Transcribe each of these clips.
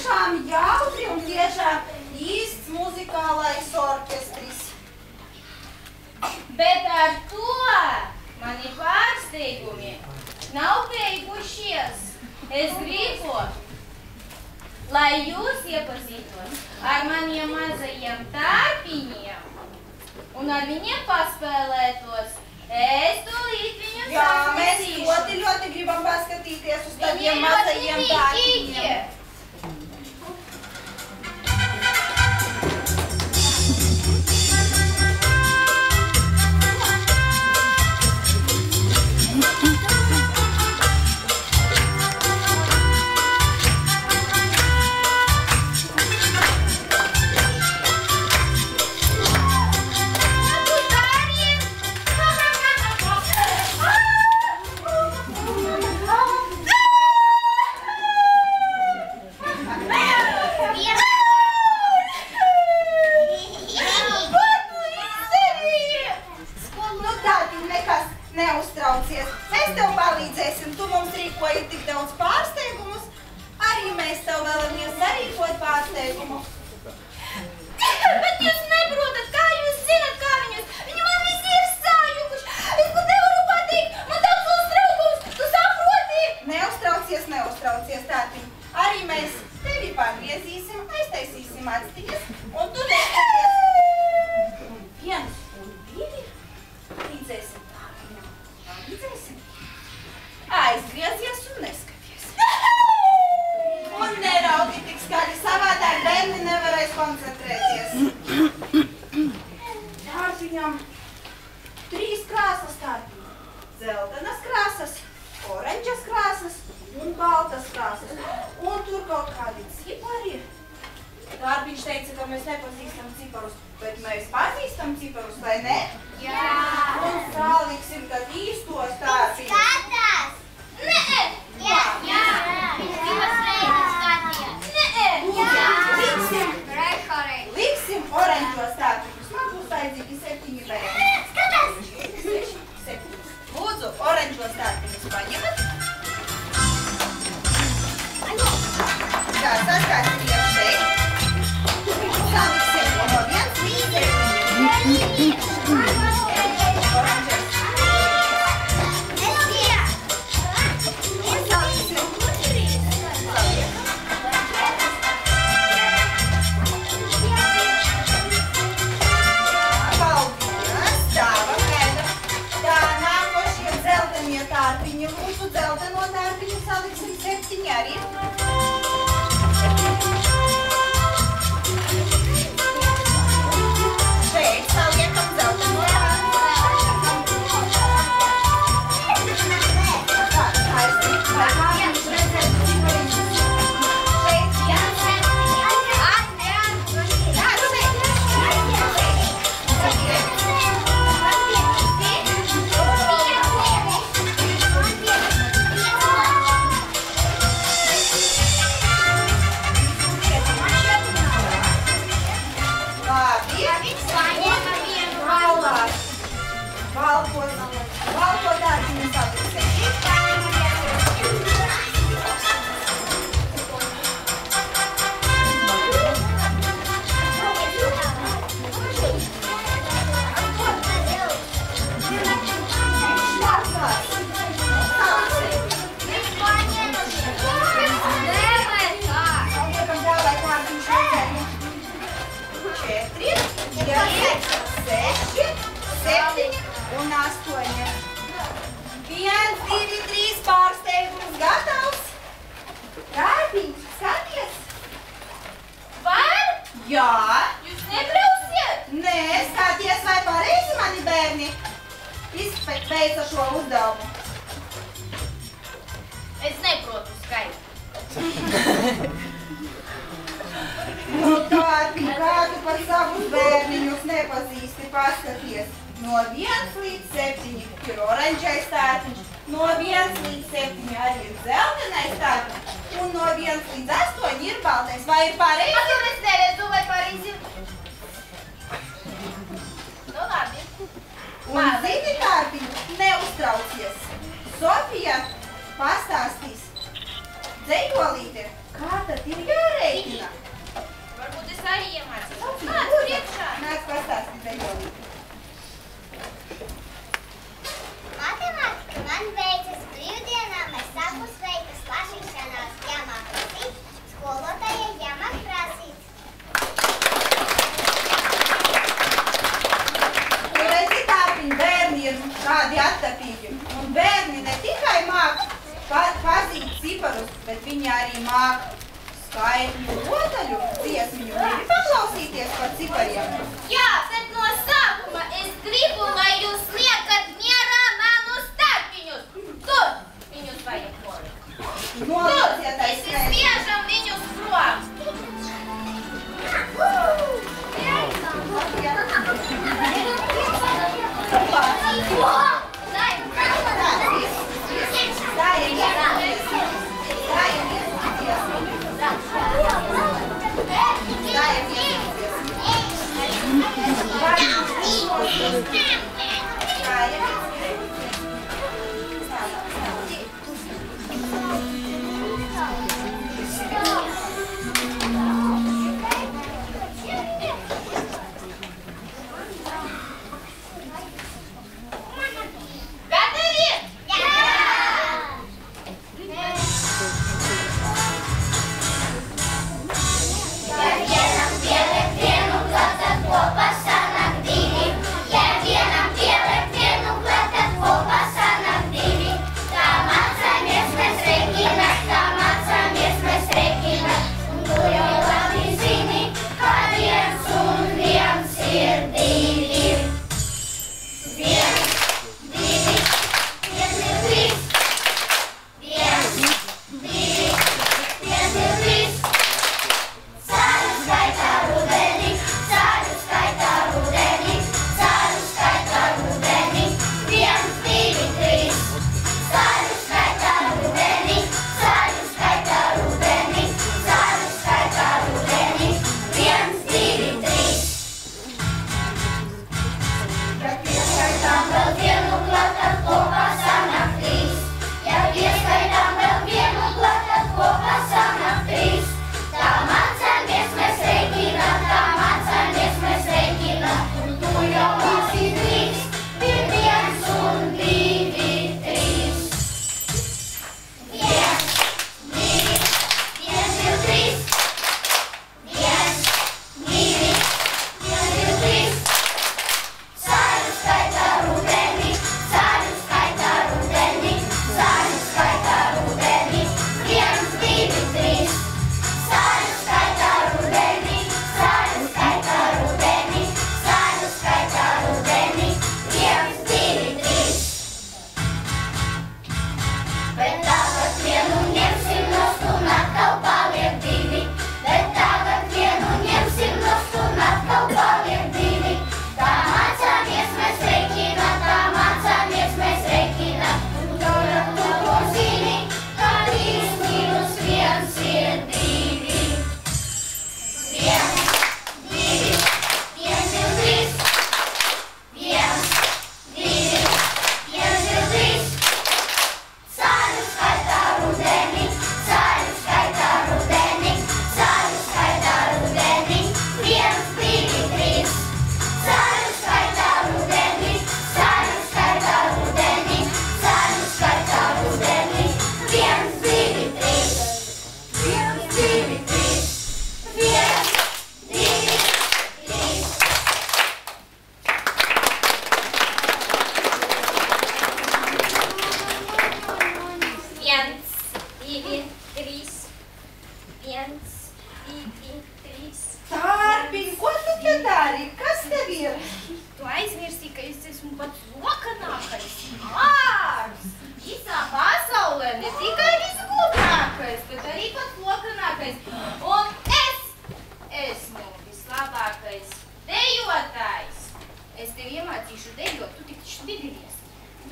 tiešām jautri un tiešām īsts muzikālais orķestris. Bet ar to mani pārsteigumi nav beigušies. Es gribu, lai jūs iepazītos ar maniem mazajiem tārpiņiem un ar viņiem paspēlētos. Es tūlīt viņus Jā, mēs atnesīšu. ļoti gribam paskatīties uz tādiem mazajiem tārpiņiem. Neuztraucies, mēs tev palīdzēsim, tu mums rīkoji tik daudz pārsteigumus, arī mēs tev vēlamies sarīkot pārsteigumu. Bet jūs neprotat, kā jūs zinat, kā viņus? Viņi man visi ir sajukuši. Es pat nevaru pateikt, man tāds uztraukums, tu saproti? Neuztraucies, tātiņ. Arī mēs tevi pagriezīsim, aiztaisīsim atstiņas, un tu neskaties. Viens un divi līdzēsim. Aizgriezies un neskaties. Un neraudi tik skaļi, savādāk bērni nevarēs koncentrēties. Tārpiņam 3 krāsas tārpiņam. Dzeltenas krāsas, oranžas krāsas un baltas krāsas. Un tur kaut kādi cipari. Tārpiņš teica, ka mēs nepazīstam ciparus, bet mēs pazīstam ciparus, vai ne? Jā. Un saliksim tad īstos tārpiņus. Skatās! Nē! Jā! Viņš divas reizes skatījās. Nē! Liksim oranžos tārpiņus. Man būs vajadzīgi 7 bērni. Skatās! 7. Lūdzu, oranžos tārpiņus paņemat. Tā, saskāsim jau šeit. Saliksim no 1 līdz 7. Oranžos. Tārpiņi, lūdzu, dzelteno tārpiņu saliksim 7 arī. Šeit saliekam dzelteno tārpiņu. Tā, aiztiek. Balko tārpiņu saliksim. Un 8. 1, 2, 3 pārsteigums gatavs. Tārpiņ, skaties. Var? Jā. Jūs nebrauksiet? Nē, skaties, vai pareizi mani bērni izveica šo uzdevumu. Es neprotu skaitu. Nu, Tārpiņ, kā tu par savus bērniņus nepazīsti, paskaties. No 1 līdz 7 ir oranžais tārpiņš, no 1 līdz 7 arī ir dzeltenais tārpiņš, un no 1 līdz 8 ir baltais. Vai ir pareizi? Ak, es neredzu, vai pareizi. Nu, labi. Un zini, Tārpiņ, neuztraucies. Sofija pastāstīs dzejolīti, Kā tad ir jārēķina? Varbūt es arī iemācīšu. Nāc priekšā. Nāc pastāsti dejolīti. Matemātika man beidzas brīvdienā, mēs sāku sveikas lasīšanās jāmāk lasīt, skolotāja jāmāk prasīt. Tu redzi, tāpiņ, bērni ir kādi attapīgi. Un bērni ne tikai māk pazīt ciparus, bet viņi arī māk skaitļu rotaļu dziesmiņu. Gribi paklausīties par cipariem? Jā, bet no sākuma es gribu, lai jūs liekat mierā manus starpiņus. Tur viņus vajag nolikt. Tur Noliecieties, mēs izspiežam viņus prom.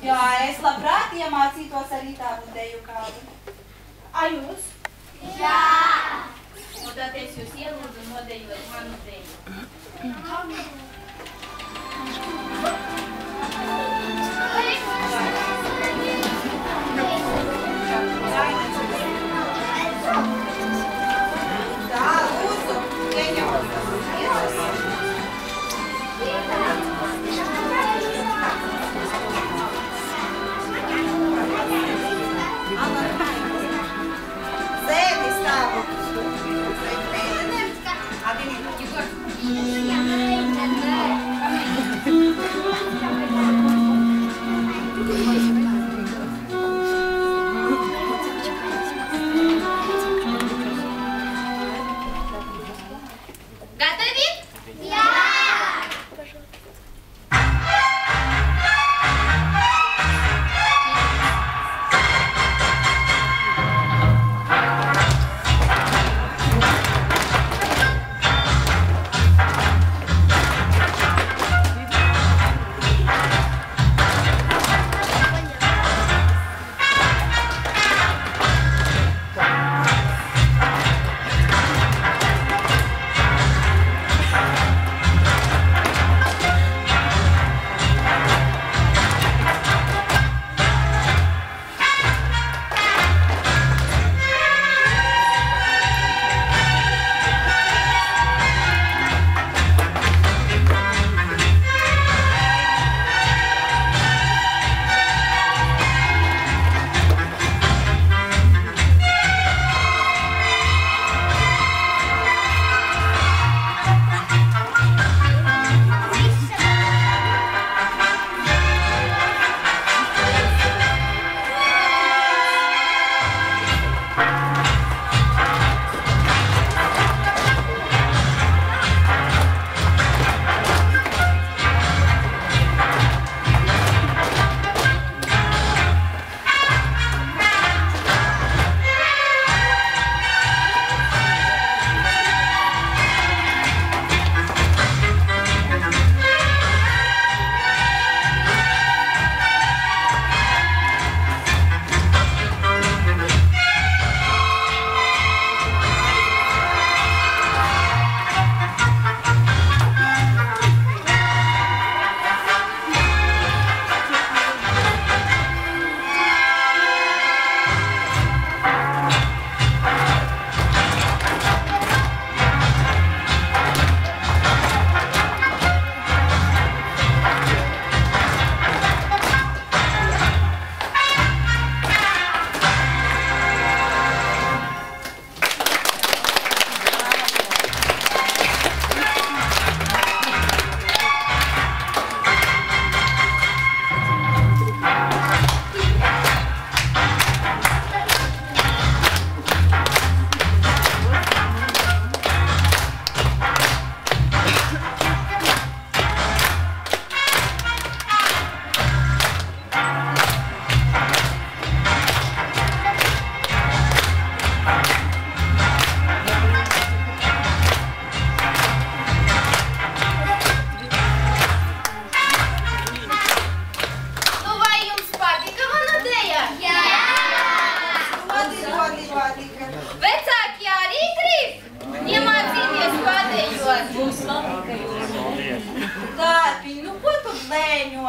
Jā, es labprāt iemācītos arī tādu deju kādu. A jūs? Jā! Un tāpēc jūs ielūdzu nodejot manu deju.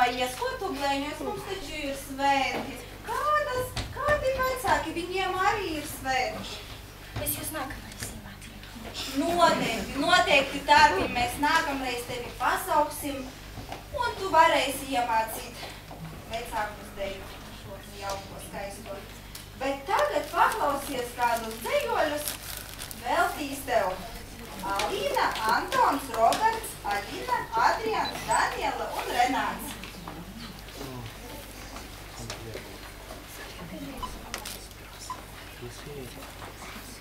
Mājas, ko tu blēņos, mums taču ir svētki. Kādi vecāki, viņiem arī ir svētki. Es jūs nākamreiz iemācīju. Noteikti, Tārpiņ, mēs nākamreiz tevi pasauksim, un tu varēsi iemācīt vecākus deju šo jauko skaisto. Bet tagad paklausies kādus dejoļus, veltīs tev Alīna, Antons, Roberts, Aļina, Adrians, Daniela un Renāts.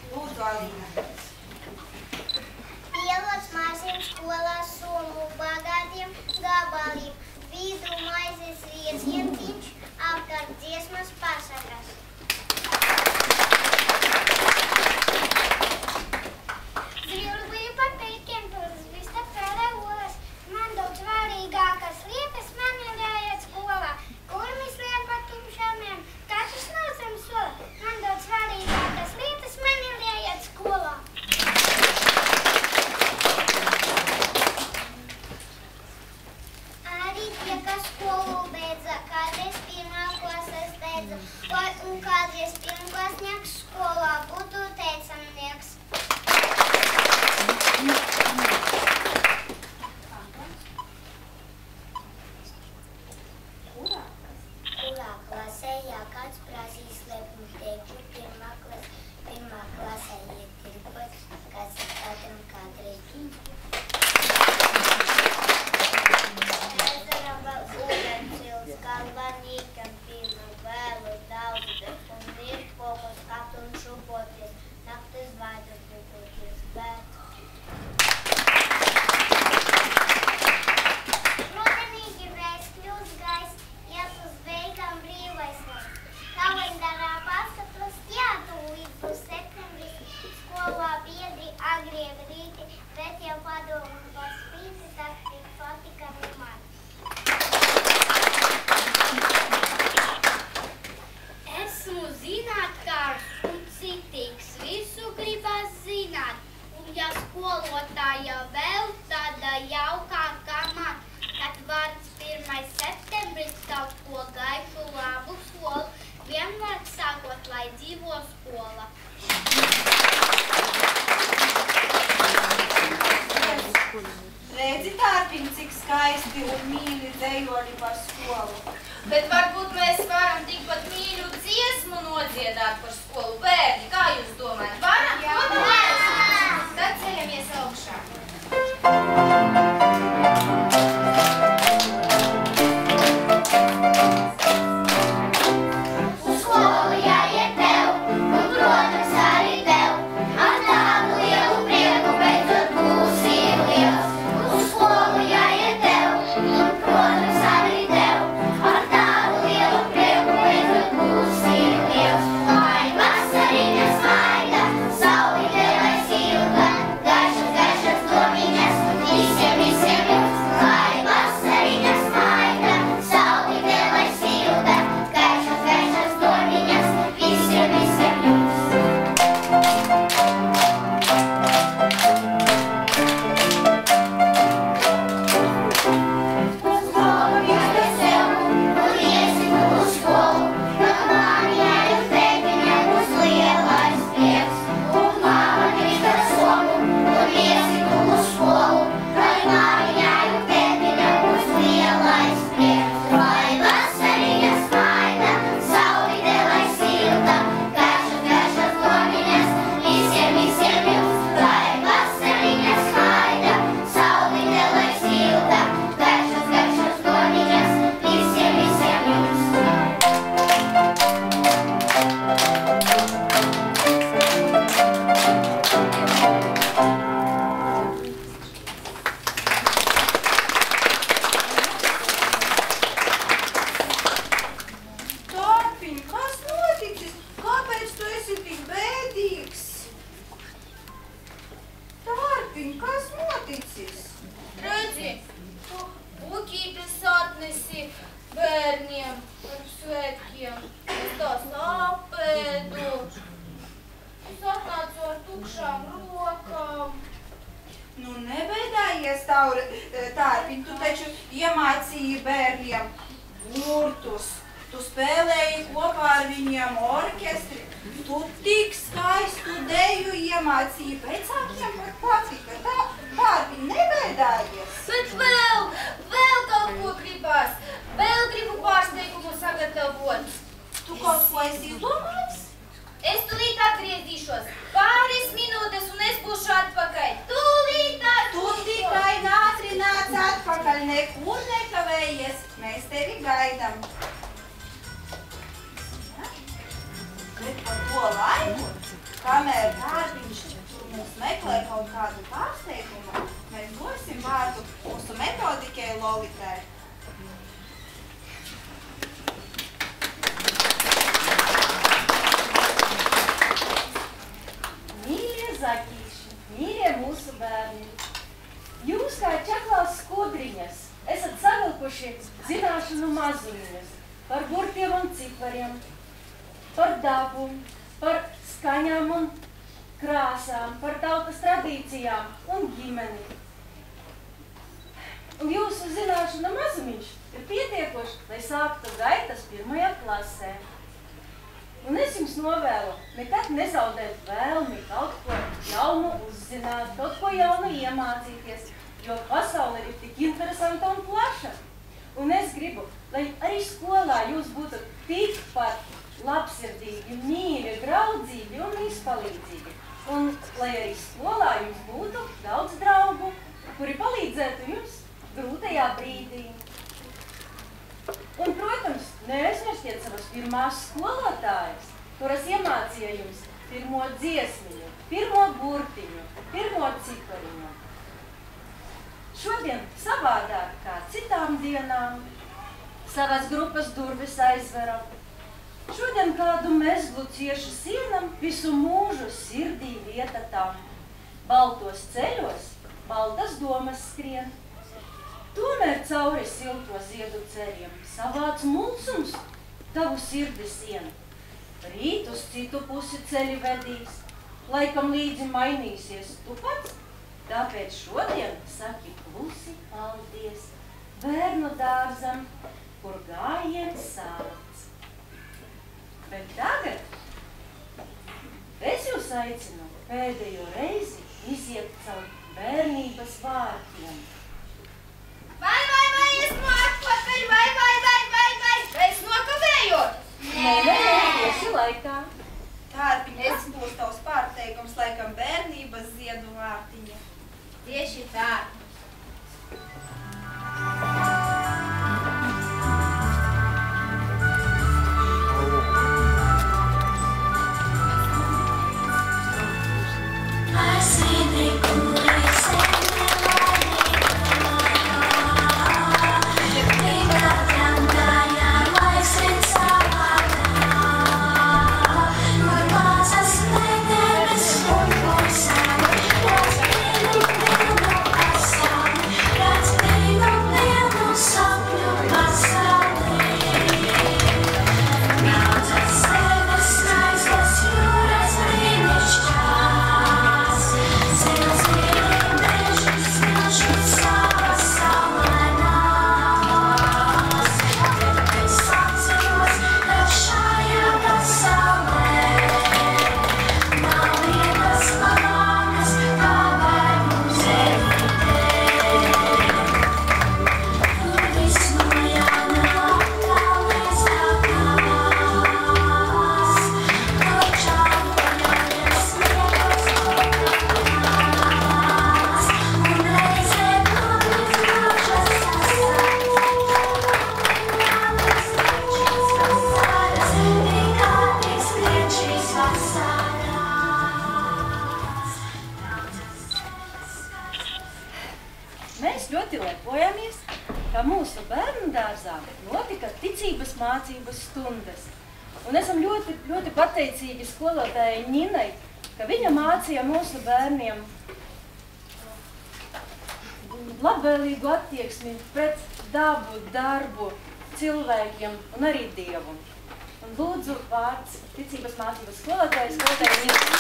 Lūdzu, Alīna. Pielots maziem skolā somu bagātiem gabaliem, vidu maizes riecientiņš, apkārt dziesmas pasakas. Zrilbīju par pirkiem, turas vista pērē olas. Man daudz svarīgākas lietas man ir jāiet skolā. Kurmis lien par tumšamiem, katrs nācam sola. Man daudz svarīgākas lietas man ir jāiet skolā. Arī tie, kas skolu beidza, kādreiz pirmā klases beidza, un kādreiz pirmklasnieks skolā būtu teicamnieks. Kurā klasē, ja kāds prasīs slepumu teikšu, pirmā klasē iet tirgot, kāds ir katram kādreiz ģiņš. Ezeram vēl ūdens silts, galvanīkam pirmam vēlu daudz, un mirš pokos kapt un šupoties, naktis vaidas būtoties, bet. Rudenīgi reiz kļūst gaiss, iet uz veikam brīvais laiks. Kalendārā paskatos, jā, tūlīt būs septembris, skolā biedri agrien rīti, bet jau padomu par spīti, tak tik patika man. Esmu zinātkārs un citīgs, visu gribas zināt, un ja skolotāja vēl tāda jaukākā man, kad vārds 1. septembris kaut ko gaišu labu skolu, vienmēr sākot, lai dzīvo skola. Redzi, Tārpiņ, cik skaisti un mīļi dejoļi par skolu. Bet varbūt mēs varam tikpat mīļu dziesmu nodziedāt par skolu. Bērni, kā jūs domājat? Varam? Jā! Tad ceļamies augšā. Uz skolu jāiet tev, un, protams, arī tev, ar tādu lielu prieku beidzot būsi liels. Uz skolu jāiet tev, un, protams, arī tev, ar tādu lielu prieku beidzot būsi liels. Lai vasariņa smaida, saulīte lai silta, gaišas, gaišas domiņas, visiem, visiem jums. Lai vasariņa smaida, saulīte lai silta, gaišas, gaišas domiņas, visiem, visiem jums. Uz skolu jāiet sev, un iesim uz skolu, kad mājā ir pēdiņa būs lielais prieks. Un māma krita somu, un iesim uz skolu, kad mājā ir pēdiņa būs lielais prieks. Lai vasariņa smaida, saulīte lai silta, gaišas, gaišas domiņas, visiem, visiem jums. Lai vasariņa smaida, saulīte lai silta, gaišas, gaišas domiņas, visiem, visiem jums. Tārpiņ, kas noticis? Kāpēc tu esi tik bēdīgs? Tārpiņ, kas noticis? Redzi, tu buķītes atnesi bērniem par svētkiem. Es tās apēdu. Es atnācu ar tukšām rokām. Nu, nebēdājies, priecājies, Tārpiņ, tu taču iemācīji bērniem burtus. Tu spēlēji kopā ar viņiem orķestri. Tu tik skaistu deju iemācīji, vecākiem pat patika. Tārpiņ, nebēdājies. Bet vēl kaut ko gribās. Vēl gribu pārsteigumu sagatavot. Tu kaut ko esi izdomājis? Es tūlīt atgriezīšos. Pāris minūtes un es būšu atpakaļ. Tūlīt Tu tikai ātri nāc atpakaļ, nekur nekavējies. Mēs tevi gaidām. Bet par to laiku, kamēr Tārpiņš tur mums meklē kaut kādu pārsteigumu, mēs dosim vārdu mūsu metodikai Lolitai. Mīļie zaķīši, mīļie mūsu bērni, jūs kā čaklās skudriņas esat savilkuši zināšanu mazumiņas par burtiem un cipariem, par dabu, par skaņām un krāsām, par tautas tradīcijām un ģimeni. Un jūsu zināšanu mazumiņš ir pietiekoši, lai sāktu gaitas 1. klasē. Un es jums novēlu nekad nezaudēt vēlmi kaut ko jaunu uzzināt, kaut ko jaunu iemācīties, jo pasaule ir tik interesanta un plaša. Un es gribu, lai arī skolā jūs būtu tikpat labsirdīgi, mīļi, draudzīgi un izpalīdzīgi. Un lai arī skolā jums būtu daudz draugu, kuri palīdzētu jums grūtajā brīdī. Un, protams, neaizmirstiet savas pirmās skolotājas, kuras iemācīja jums pirmo dziesmiņu, pirmo burtiņu, pirmo cipariņu. Šodien savādāk kā citām dienām savas grupas durvis aizveram. Šodien kādu mezglu cieši sienam, visu mūžu sirdī vieta tam. Baltos ceļos, baltas domas skrien. Tomēr cauri silto ziedu ceļiem savāds mulsums tavu sirdi sien. Rīt uz citu pusi ceļi vedīs, laikam līdzi mainīsies tu pats, tāpēc šodien saki klusi paldies bērnu dārzam, kur gājiens sāc. Bet tagad es jūs aicinu pēdējo reizi iziet caur bērnības vārtiem. Vai, esmu atpakaļ, vai, es nokavēju? Nē, tieši laikā. Tārpiņ, kas būs tavs pārteikums, laikam bērnības ziedu vārtiņa? Tieši tā. Mēs ļoti lepojamies, ka mūsu bērnu dārzā notika ticības mācības stundas. Un esam ļoti pateicīgi skolotājai Ninai, ka viņa mācīja mūsu bērniem labvēlīgu attieksmi pret dabu, darbu, cilvēkiem un arī Dievu. Un lūdzu vārds ticības mācības skolotājai Ninai.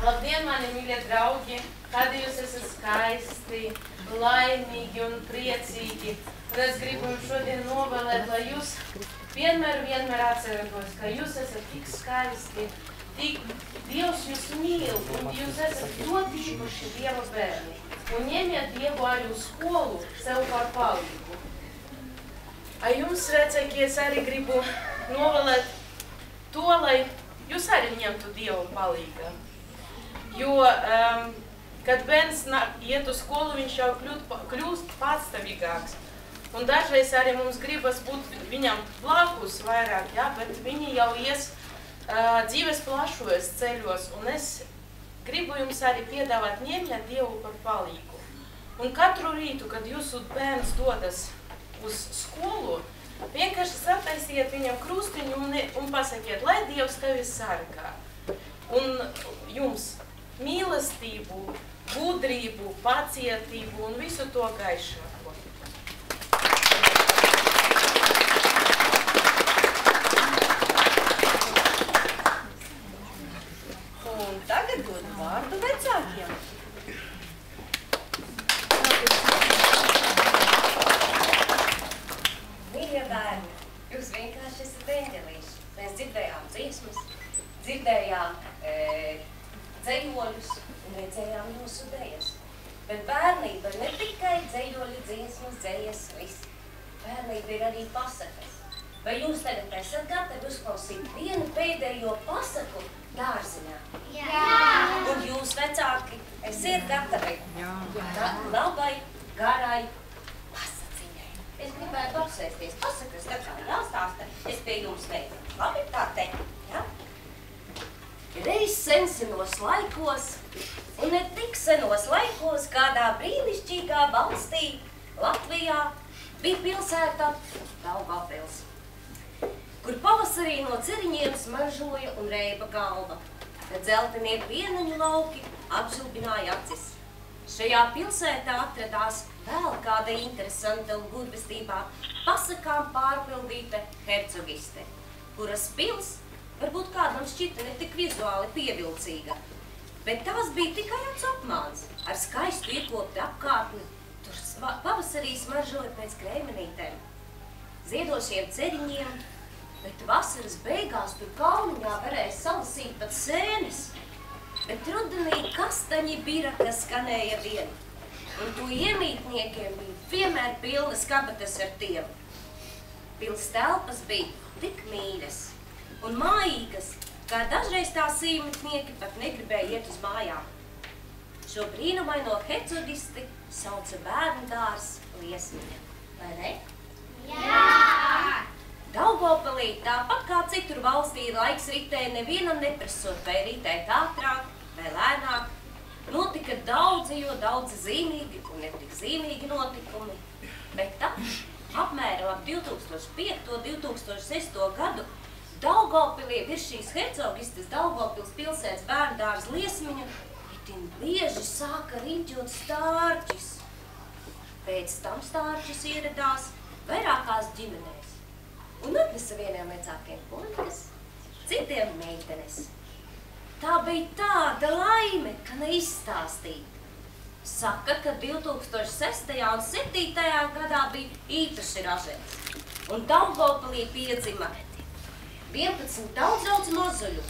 Labdien, mani mīļie draugi! Kādi jūs esat skaisti, laimīgi un priecīgi. Un es gribu jums šodien novēlēt, lai jūs vienmēr atceratos, ka jūs esat tik skaisti, tik Dievs jūs mīl un jūs esat ļoti īpaši Dieva bērni. Un ņemiet Dievu arī uz skolu sev par palīgu. Jums, vecākie, es arī gribu novēlēt to, lai jūs arī ņemtu Dievu palīgu. Jo, kad bērns iet uz skolu, viņš jau kļūst patstāvīgāks. Un dažreiz arī mums gribas būt viņam blakus vairāk, ja? Bet viņi jau ies dzīves plašos ceļos. Un es gribu jums arī piedāvāt ņemiet Dievu par palīgu. Un katru rītu, kad jūsu bērns dodas uz skolu, vienkārši sataisiet viņam krustiņu un pasakiet, lai Dievs tevi sargā. Un jums mīlestību, gudrību, pacietību un visu to gaišāko. Un tagad dod vārdu vecākiem. Mīļie bērni, jūs vienkārši esat eņģelīši. Mēs dzirdējām dziesmas, dzirdējām dzejoļus un redzējām jūsu dejas. Bet bērnība ir ne tikai dzejoļi, dziesmas, dzejas, viss. Bērnība ir arī pasakas. Vai jūs tagad esat gatavi uzklausīt vienu pēdējo pasaku dārziņā? Jā! Un jūs, vecāki, esiet gatavi labai, garai pasaciņai. Es gribētu apsēsties pasakas, tā kā jāstāsta, es pie jums teiktu. Labi, tā teikt, jā? Reiz senos laikos, un ne tik senos laikos, kādā brīnišķīgā valstī, Latvijā, bija pilsēta Daugavpils, kur pavasarī no ceriņiem smaržoja un reiba galva, kad dzeltenie pieneņu lauki apžilbināja acis. Šajā pilsētā atradās vēl kāda interesanta un gudbestībā pasakām pārpildīta hercogiste, kuras pils varbūt kādam šķita ne tik vizuāli pievilcīga, bet tās bija tikai apmāns ar skaistu iekoptu apkārtni. Tur pavasarī smaržoja pēc kreimenītēm, ziedošiem ceriņiem, bet vasaras beigās tur kalniņā varēja salasīt pat sēnes. Bet rudenī kastaņi biraka skanēja vien, un to iemītniekiem bija vienmēr pilnas kabatas ar tiem. Pils telpas bija tik mīļas un mājīgas, kā dažreiz tās īmetnieki pat negribēja iet uz mājām. Šo brīnumaino hercogisti sauca bērnu dārs Liesmiņa, vai ne? Jā! Daugavpilī, tāpat kā citur valstī, laiks ritēja nevienam neprasot, vai ritēt ātrāk vai lēnāk. Notika daudzi zīmīgi un ne tik zīmīgi notikumi, bet tā, apmēram ap 2005. 2006. gadu Daugavpilī virs šīs hercogistes Daugavpils pilsētas bērndārs Liesmiņa itin bieži sāka riņķot stārķis. Pēc tam stārķis ieradās vairākās ģimenēs un atnesa vieniem vecākiem puikas, citiem meitenes. Tā bija tāda laime, ka neizstāstīt. Saka, ka 2006. un 2007. gadā bija īpaši ražens, un Daugavpilī piedzima 11 daudz mazuļu,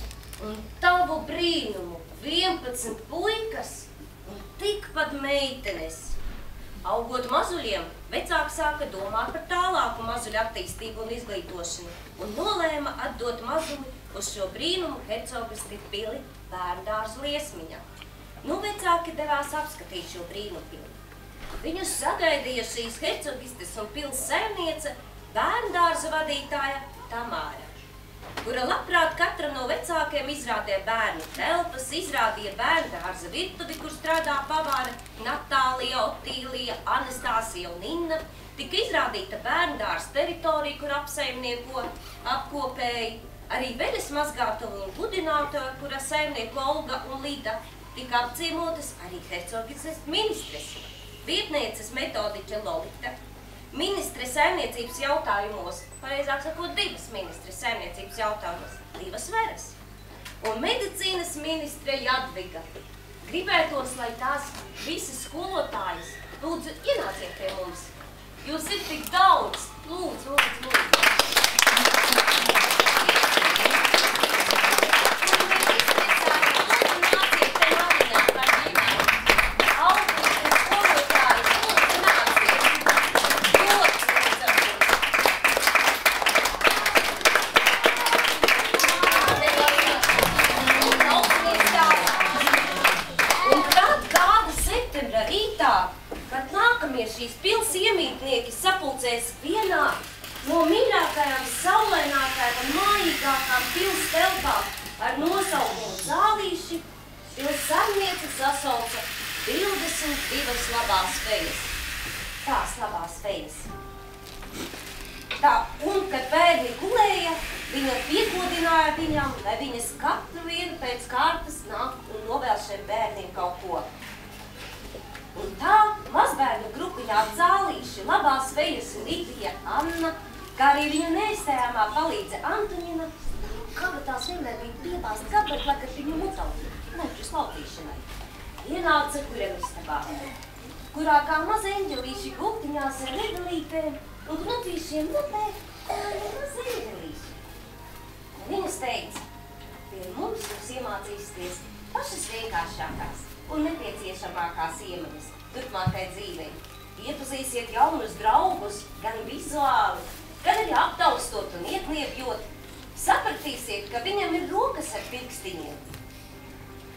un tavu brīnumu 11 puikas un tikpat meitenes. Augot mazuļiem, vecāki sāka domāt par tālāku mazuļu attīstību un izglītošanu un nolēma atdot mazuli uz šo brīnumu hercogisti pili bērndārzu Liesmiņā. Nu, vecāki devās apskatīt šo brīnumu pili. Viņus sagaidīja šīs hercogistes un pils saimniece, bērndārza vadītāja Tamāra, kura labprāt katram no vecākiem izrādīja bērnu telpas, izrādīja bērndārza virtuvi, kur strādā pavāra Natālija, Otīlija, Anastāsija un Inna, tika izrādīta bērndārza teritorija, kur apsaimnieko apkopēji, arī veļas mazgātuvi un budinātāji, kura saimnieko Olga un Lida, tika apciemotas arī hercogistes ministres, vietnieces metodiķe Lolita, ministre saimniecības jautājumos, pareizāk sakot, divas ministres saimniecības jautājumos, Divas Veras, un medicīnas ministre Jadviga. Gribētos, lai tās visas skolotājas, lūdzu, ienāciet pie mums. Jūs ir tik daudz. Lūdzu, lūdzu, lūdzu. Šīs pils iemītnieki sapulcēs vienā no mīļākajām, saulainākajām un mājīgākām pils telpām ar nosaukumu Zālīši. Pils saimniece sasauca 22 labās fejas. Tās labās fejas. Tā, un, kad bērni gulēja, viņa piekodināja viņam, lai viņas katru vienu pēc kārtas nāk un novēl šiem bērniem kaut ko. Un tā mazbērnu grupiņā Zālīši, labās fejas Lidija, Anna, kā arī viņu neizstējāmā palīdze Antonina, kabatās vienmēr bija piebāzt kabatla, kad viņu mutauti, nepris lautīšanai. Ienāca guļamistabā, kurā kā mazi eņģelīši gultiņās ar medelītēm un knutīšiem mutē, mazi eņģelīši. Viņas teica, pie mums jūs iemācīsieties pašas vienkāršākās un nepieciešamākās iemaņas turpmākai dzīvei. Iepazīsiet jaunus draugus, gan vizuāli, gan arī aptaustot un iekliepjot. Sapratīsiet, ka viņam ir rokas ar pirkstiņiem,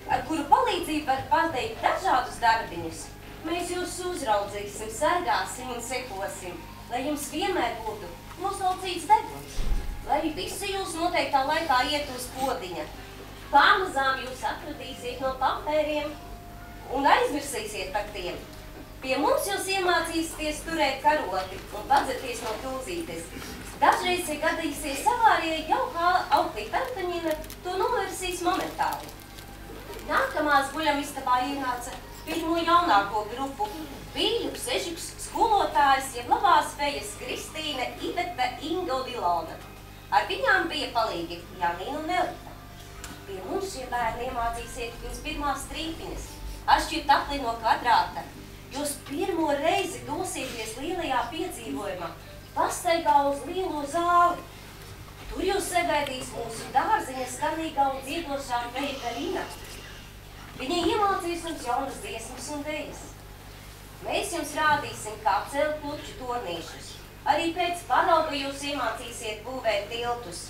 ar kuru palīdzību var pateikt dažādus darbiņus. Mēs jūs uzraudzīsim, sargāsim un sekosim, lai jums vienmēr būtu noslaucīts deguns, lai visi jūs noteiktā laikā iet uz podiņa. Pamazām jūs atradīsiet no papēriem un aizmirsīsiet par tiem. Pie mums jūs iemācīsieties turēt karoti un padzerties no krūzītes. Dažreiz ir gadīsies avārija, jau kā auklīte Antonina to novērsīs momentāli. Nākamās guļamistabā ienāca pirmo jaunāko grupu Vīļu, Sežiks, skolotājs, jeb labās fejas Kristīne, Iveta, Inga un Ilona. Ar viņām bija palīgi Janīna un Elita. Pie mums šie bērni iemācīsiet jūs pirmās strīpiņas, atšķirt apli no kvadrāta. Jūs pirmo reizi dosieties lielajā piedzīvojumā, pastaigā uz lielo zāli. Tur jūs sagaidīs mūsu dārziņa skanīgā un dziedošā feja Karina. Viņa iemācīs jums jaunas dziesmas un dejas. Mēs jums rādīsim, kā celt kluču tornīšus. Arī pēc parauga jūs iemācīsiet būvēt tiltus.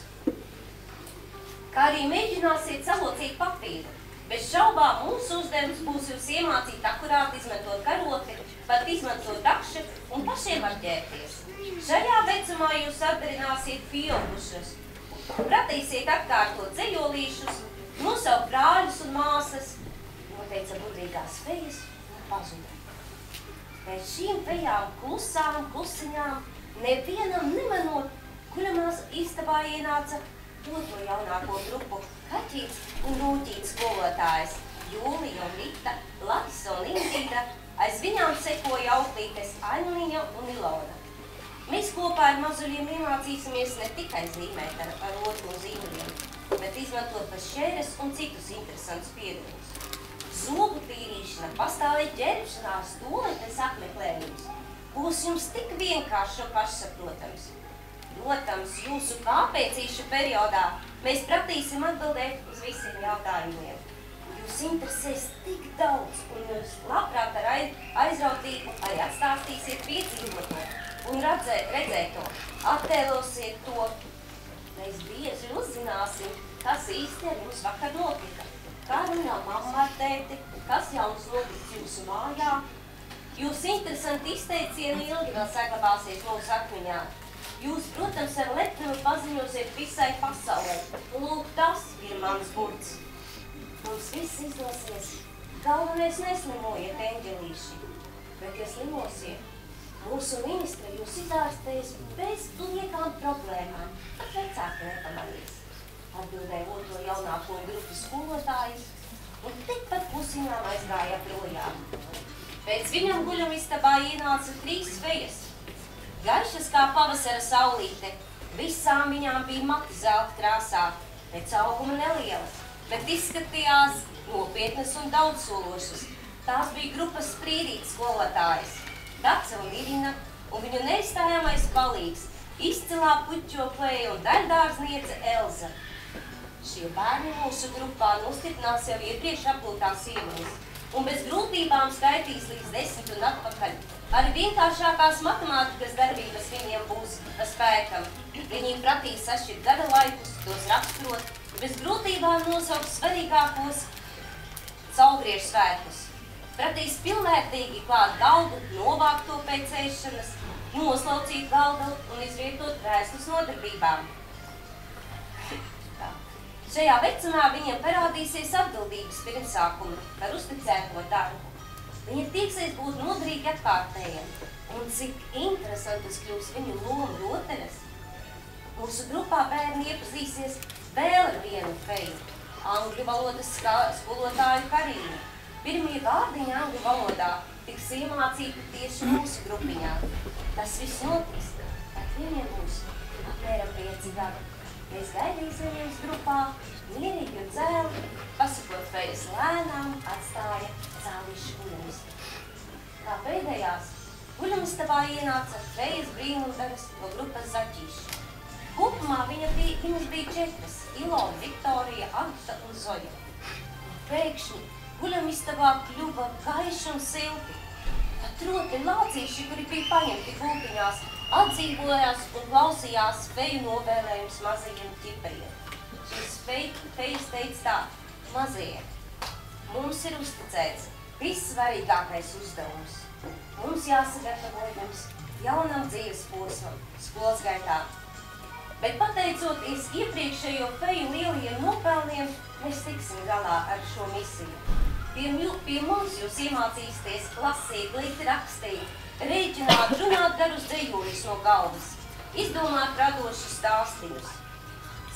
Kā arī mēģināsiet salocīt papīru. Bez šaubām mūsu uzdevums būs jūs iemācīt akurāti izmantot karoti, pat izmantot dakšu un pašiem apģērbties. Šajā vecumā jūs atdarināsiet pieaugušus, pratīsiet atkārtot ceļolīšus, nosaukt brāļus un māsas, noteica budrīgās fejas un pazuda. Pēc šīm fejām klusām, klusiņām, nevienam nemanot, kuramās istabā ienāca otro jaunāko grupu Kaķīts un Rūķīts skolotājs Jūlija un Rita, Laksa un Ingrida, aiz viņām sekoja auklītes Aņliņa un Ilona. Mēs kopā ar mazuļiem iemācīsimies ne tikai zīmēt ar roku un zīmuliem, bet izmantot pa šķēres un citus interesantus pierumus. Zobu tīrīšana, pastāvēt ģērbšanās, toaletes apmeklējums būs jums tik vienkārši un pašsaprotams. Protams, jūsu kāpēcīšu periodā mēs pratīsim atbildēt uz visiem jautājumiem. Jūs interesēs tik daudz, un jūs labprāt ar aizrautību arī atstāstīsiet piedzīvoto un redzēto, attēlosiet to. Mēs bieži uzzināsim, kas īsti ar jums vakar notika, kā runā mamma ar tēti, kas jauns notiks jūsu mājā. Jūs interesanti izteicieni ilgi vēl saglabāsies mūsu atmiņā. Jūs, protams, ar lepnumu paziņosiet visai pasaulē. Lūk, tas ir mans burts. Mums viss izdosies. Galvenais neslimojiet, eņģelīši, bet, ja slimosiet, mūsu ministre jūs izārstēs bez liekām problēmām, pat vecāki nepamanīs. Atbildēja otro jaunāko grupu skolotājus un tikpat klusiņām aizgāja projām. Pēc viņam guļamistabā ienāca 3 fejas. Gaišas kā pavasara saulīte, visām viņām bija mati zelta krāsā, pēc auguma nelielas. bet izskatījās nopietnas un daudzsološas. Tās bija grupas Sprīdītes skolotājas, Dace un Irina, un viņu neizstājamais palīgs, izcilā puķoklēja un daļdārzniece Elza. Šie bērni mūsu grupā nostiprinās jau iepriekš apgūtās iemaņas, un bez grūtībām skaitīs līdz 10 un atpakaļ. Arī vienkāršākās matemātikas darbības viņiem būs spēkam. Viņi pratīs sašķirt gada laikus, tos raksturot, bez grūtībām nosaukt svarīgākos saulgriežu svētkus. Pratīs pilnvērtīgi klāt galdu, novākt to pēc ēšanas, noslaucīt galdu un izvietot vēstus nodarbībām. Šajā vecumā viņiem parādīsies atbildības pirmsākumi par uzticēto darbu. Viņi tiksies būt noderīgi apkārtējiem, un cik interesantas kļūs viņu lomu rotaļas. Mūsu grupā bērni iepazīsies vēl ar vienu feju, angļu valodas skolotāju Karīnu. Pirmie vārdiņi angļu valodā tiks iemācīti tieši mūsu grupiņā. Tas viss notiks, kad viņiem būs apmēram 5 gadi. Mēs gaidīsim viņus grupā, mierīgi un dzēli, pasakot fejas lēnām, atstāja cēlīšu guļumus. Kā pēdējās, guļumistabā ienāca fejas brīnumdaras no grupas Zaķīša. Kopumā viņas bija 4 – Ilona, Viktorija, Agta un Zoja. Pēkšņi guļumistabā kļuva gaiši un silti. Pat rotaļlācīši, kuri bija paņemti gultiņās, atdzīvojās un klausījās feju novēlējums mazajiem ķiperiem. Šis fejas teica tā: mazie, mums ir uzticēts vissvarīgākais uzdevums. Mums jāsagatavo jums jaunam dzīves posmam, skolas gaitā. Bet pateicoties iepriekšējo feju lielajiem nopelniem, mēs tiksim galā ar šo misiju. Pie mums jūs iemācīsieties lasīt, likt, rakstīt, rēķināt, runāt garus dzējoļus no galvas, izdomāt radošus stāstīņus.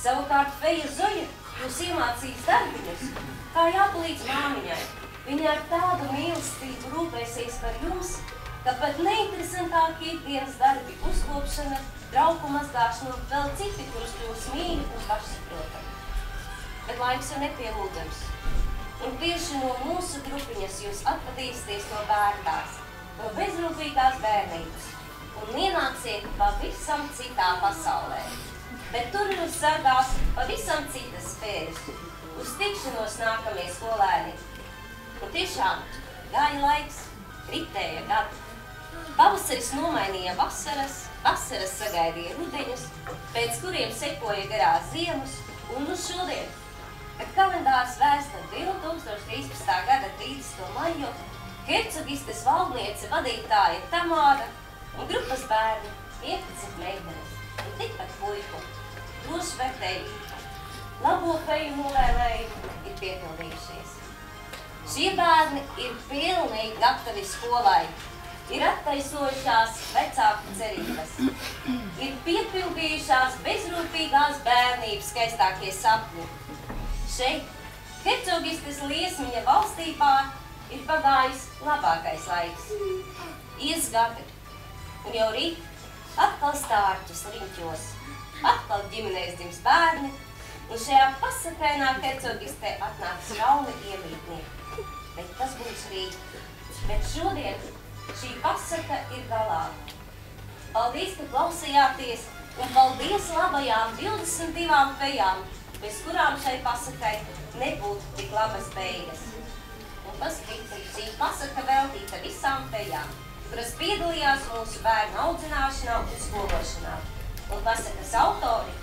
Savukārt feja Zoja jūs iemācīs darbiņus, kā jāpalīdz māmiņai. Viņa ar tādu mīlestību rūpēsies par jums, ka pat neinteresantākie ikdienas darbi, uzkopšana, trauku mazgāšana un vēl citi, kurus kļūs mīļi un pašsaprotami. Bet laiks jau nepielūdzams. Un tieši no mūsu grupiņas jūs atpazīsties no bērndās, no bezrūpīgās bērnības un ienāksiet pavisam citā pasaulē. Bet tur jūs sargās pavisam citas spējas. Uz tikšanos nākamie skolēni. Un tiešām gāja laiks, ritēja gadi. Pavasaris nomainīja vasaras, vasaras sagaidīja rudeņus, pēc kuriem sekoja garās ziemas, un uz šodien, kad kalendārs vēsta 2013. gada 30. maiju, hercogistes valdniece vadītāja Tamāra un grupas bērni 15 meitenes un tikpat puiku droši vērtēji. Labo feju novēlējumi ir piepildījušies. Šie bērni ir pilnīgi gatavi skolai, ir attaisojušās vecāku cerības, ir piepildījušās bezrūpīgās bērnības skaistākie sapņi. Šeit, hercogistes liesmiņa valstībā, ir pagājis labākais laiks. Ies gadi, un jau rīt atkal stārķis riņķos, atkal ģimenēs dzims bērni, un šajā pasakainā hercogistē atnāks jauni iemītnieki. Bet tas būs rīt. Bet šodien šī pasaka ir galā. Paldies, ka klausījāties, un paldies labajām 22 fejām, bez kurām šai pasakai nebūtu tik labas beigas. Un paskatīt, šī pasaka veltīta visām fejām, kuras piedalījās mūsu bērnu audzināšanā un skološanā. Un pasakas autori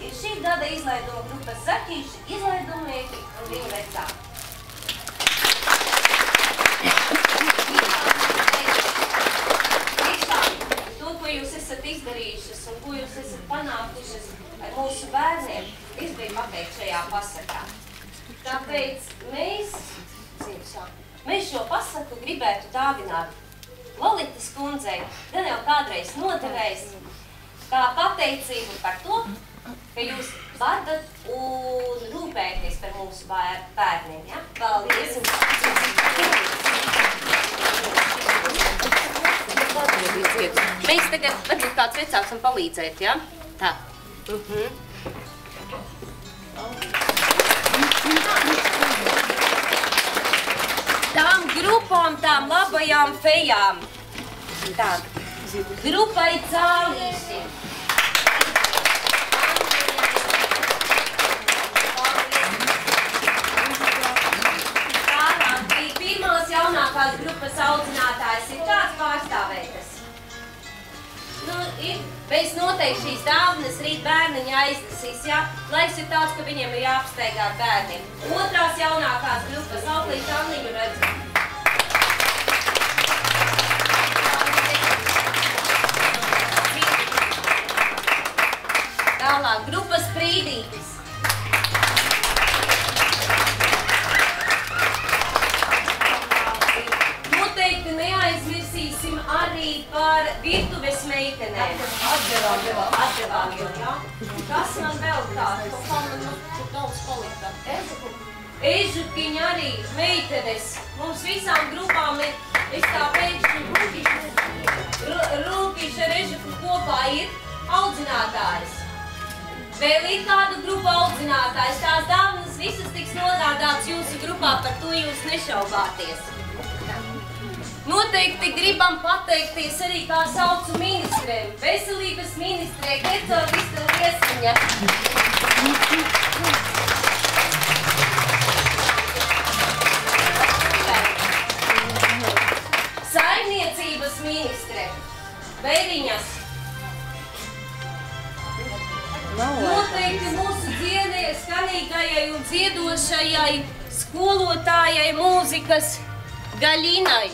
ir šī gada izlaiduma grupas Zaķīša izlaidumnieki un viņu vecāki. To, ko jūs esat izdarījušas un ko jūs esat panākušas ar mūsu bērniem, es biju pateikt šajā pasakā. Tāpēc mēs šo pasaku gribētu dāvināt Lolitas kundzei, gan jau kādreiz nodevējis, kā pateicību par to, ka jūs vadat un rūpēties par mūsu bērniem. Ja? Paldies! Mēs tagad varbūt kāds vecāks un palīdzēt, ja? Tā. Tām grupām, tām labajām fejām. Tā, grupai Cālīši. Tālāk bija pirmās jaunākās grupas audzinātājs. Ir kāds pārstāvētas? Nu, ir. Mēs noteikti šīs dāvanas rīt bērniņi aiznesīs, ja? Laiks ir tāds, ka viņiem ir jāapsteigā ar bērniem. Otrās jaunākās grupas auklīt Anniņu redzam. Tālāk, grupas Sprīdītis. Noteikti neaizmirsīsim arī par virtuves meitenēm. Atdevām, jā. Kas man vēl tāds? Kā man daudz palika? Ežukiņi arī, meitenes. Mums visām grupām ir, es tā pēkšņi Rūkiši ar Ežuku kopā ir audzinātājs. Vēl ir kādu grupu audzinātājs. Tās dāvanas visas tiks nogādāts jūsu grupā, par to jūs nešaubāties. Noteikti gribam pateikties arī kā saucu ministrēm. Veselības ministrē Gerco Vistela Liesiņa. Saimniecības ministre Veriņas. Noteikti mūsu dziedē skanīgajai un dziedošajai skolotājai mūzikas Gaļinai.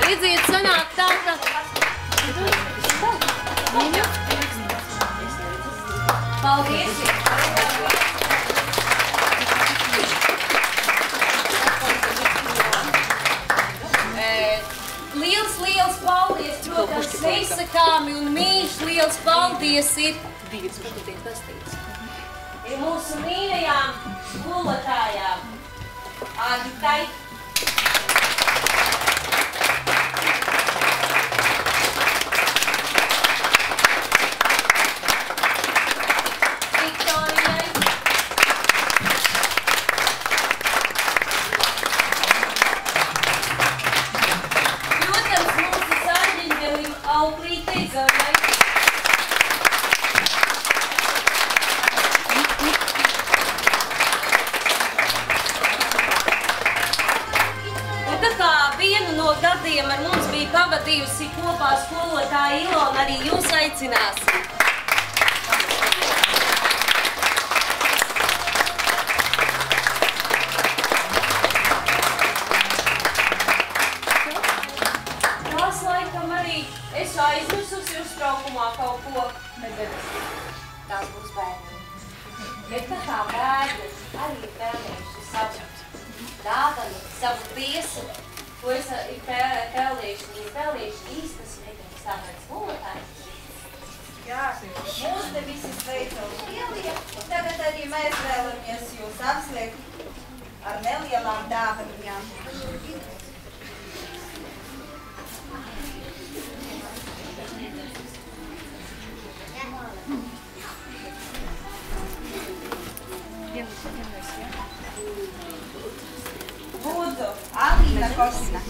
Redziet, sanāk tā, ka... Paldies! Liels paldies, protams, neizsakāmi un mīļš liels paldies ir mūsu mīļajām skolotājām Agitai, gadiem ar mums bija pavadījusi kopā skolotāja Ilona, arī jūs aicināsim. Tās laikam arī es aizmirsusi uztraukumā kaut ko. Tās būs bērni. Bet tā bērni arī ir pelnījuši savu dāvanu, savu tiesu. Ko es ir pelnījuši īstas meitenes, tāpēc skolotājs. Jā, mūs te visi sveica un lielie, un tagad arī mēs vēlamies jūs apsveikt ar nelielām dāvanām. Lūdzu, Alīna Kosina.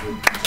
Antonis!